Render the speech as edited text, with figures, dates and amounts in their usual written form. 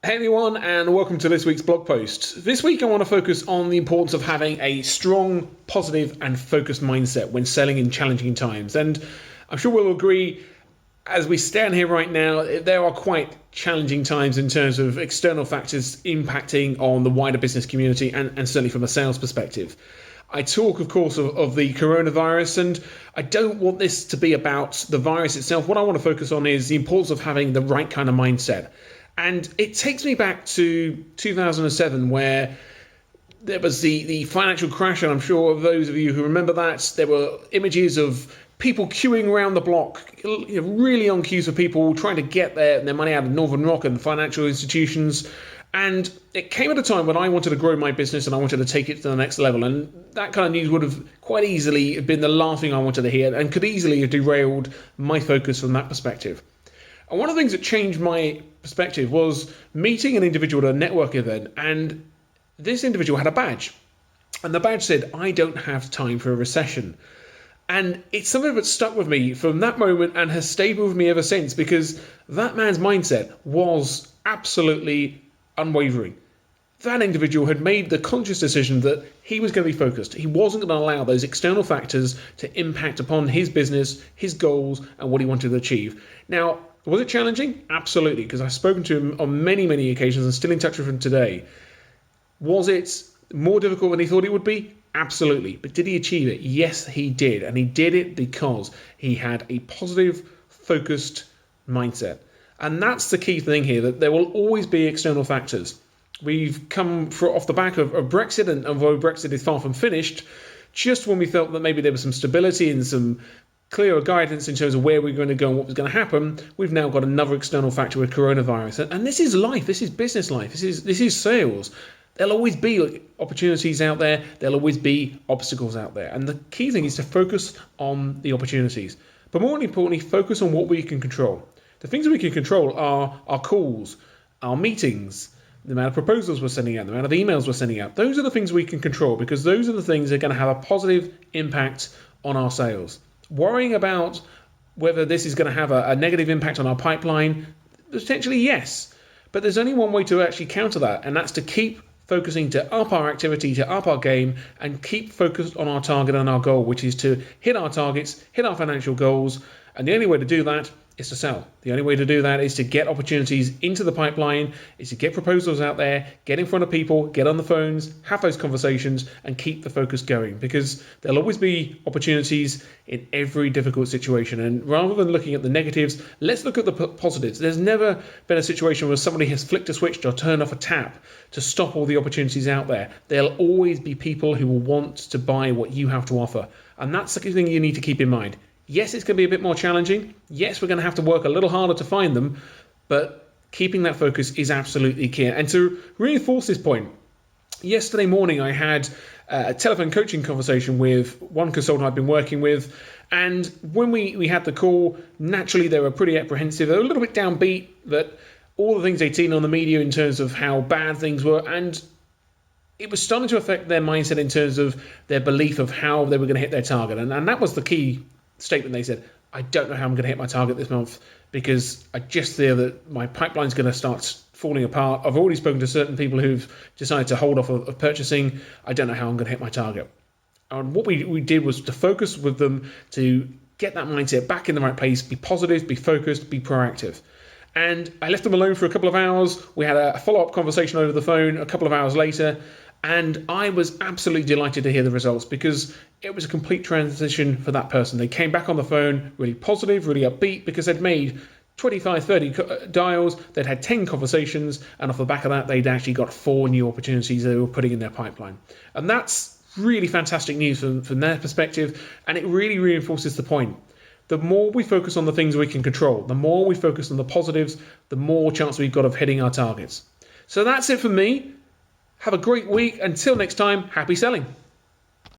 Hey everyone, and welcome to this week's blog post. This week I want to focus on the importance of having a strong, positive, and focused mindset when selling in challenging times. And I'm sure we'll agree, as we stand here right now, there are quite challenging times in terms of external factors impacting on the wider business community and certainly from a sales perspective. I talk, of course, of the coronavirus, and I don't want this to be about the virus itself. What I want to focus on is the importance of having the right kind of mindset. And it takes me back to 2007, where there was the financial crash, and I'm sure those of you who remember that, there were images of people queuing around the block, really on queues for people trying to get their money out of Northern Rock and financial institutions. And it came at a time when I wanted to grow my business and I wanted to take it to the next level. And that kind of news would have quite easily been the last thing I wanted to hear and could easily have derailed my focus from that perspective. And one of the things that changed my perspective was meeting an individual at a network event, and this individual had a badge. And the badge said, "I don't have time for a recession." And it's something that stuck with me from that moment and has stayed with me ever since, because that man's mindset was absolutely unwavering. That individual had made the conscious decision that he was going to be focused. He wasn't going to allow those external factors to impact upon his business, his goals, and what he wanted to achieve. Now, was it challenging? Absolutely, because I've spoken to him on many, many occasions and still in touch with him today. Was it more difficult than he thought it would be? Absolutely. But did he achieve it? Yes, he did. And he did it because he had a positive, focused mindset. And that's the key thing here, that there will always be external factors. We've come off the back of Brexit, and although Brexit is far from finished, just when we felt that maybe there was some stability and some clearer guidance in terms of where we're going to go and what was going to happen, we've now got another external factor with coronavirus. And this is life. This is business life. This is sales. There'll always be opportunities out there. There'll always be obstacles out there. And the key thing is to focus on the opportunities. But more importantly, focus on what we can control. The things that we can control are our calls, our meetings, the amount of proposals we're sending out, the amount of emails we're sending out. Those are the things we can control, because those are the things that are going to have a positive impact on our sales. Worrying about whether this is going to have a negative impact on our pipeline, potentially yes. But there's only one way to actually counter that, and that's to keep focusing, to up our activity, to up our game, and keep focused on our target and our goal, which is to hit our targets, hit our financial goals. And the only way to do that is to sell. The only way to do that is to get opportunities into the pipeline, is to get proposals out there, get in front of people, get on the phones, have those conversations, and keep the focus going, because there'll always be opportunities in every difficult situation. And rather than looking at the negatives, let's look at the positives. There's never been a situation where somebody has flicked a switch or turned off a tap to stop all the opportunities out there. There'll always be people who will want to buy what you have to offer. And that's the thing you need to keep in mind. Yes, it's going to be a bit more challenging. Yes, we're going to have to work a little harder to find them, but keeping that focus is absolutely key. And to reinforce this point, yesterday morning I had a telephone coaching conversation with one consultant I've been working with, and when we had the call, naturally they were pretty apprehensive. They were a little bit downbeat that all the things they'd seen on the media in terms of how bad things were, and it was starting to affect their mindset in terms of their belief of how they were going to hit their target. And that was the key statement. They said, "I don't know how I'm going to hit my target this month, because I just feel that my pipeline's going to start falling apart. I've already spoken to certain people who've decided to hold off of purchasing. I don't know how I'm going to hit my target." And what we did was to focus with them to get that mindset back in the right place, be positive, be focused, be proactive. And I left them alone for a couple of hours. We had a follow-up conversation over the phone a couple of hours later, and I was absolutely delighted to hear the results, because it was a complete transition for that person. They came back on the phone really positive, really upbeat, because they'd made 25, 30 dials, they'd had 10 conversations, and off the back of that, they'd actually got 4 new opportunities they were putting in their pipeline. And that's really fantastic news from their perspective, and it really reinforces the point. The more we focus on the things we can control, the more we focus on the positives, the more chance we've got of hitting our targets. So that's it for me. Have a great week. Until next time, happy selling.